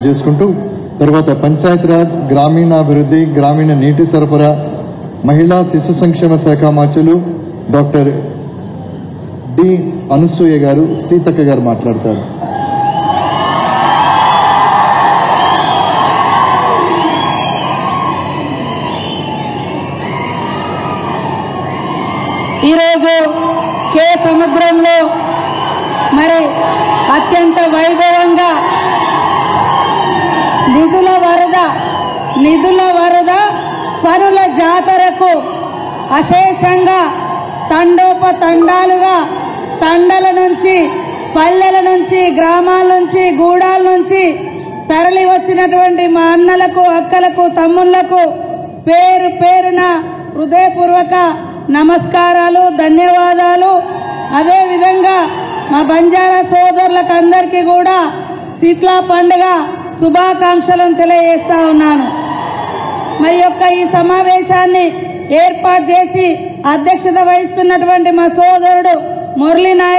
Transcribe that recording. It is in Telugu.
చేసుకుంటూ తర్వాత పంచాయతీరాజ్ గ్రామీణాభివృద్ధి గ్రామీణ నీటి సరఫరా మహిళా శిశు సంక్షేమ శాఖ మంత్రులు డాక్టర్ డి అనసూయ గారు సీతక్క గారు మాట్లాడతారు. ఈరోజు కే సముద్రంలో మరి అత్యంత వైభవంగా నిధుల వరద పరుల జాతరకు అశేషంగా తండోపతండాలుగా తండల నుంచి పల్లెల నుంచి గ్రామాల నుంచి గూడాల నుంచి తరలి వచ్చినటువంటి మా అన్నలకు అక్కలకు తమ్ముళ్లకు పేరు పేరున హృదయపూర్వక నమస్కారాలు ధన్యవాదాలు. అదేవిధంగా మా బంజారా సోదరులకు అందరికీ కూడా శీతలా పండుగ శుభాకాంక్షలను తెలియజేస్తా ఉన్నాను. మరి ఈ సమావేశాన్ని ఏర్పాటు చేసి అధ్యక్షత వహిస్తున్నటువంటి మా సోదరుడు మురళీ నాయక్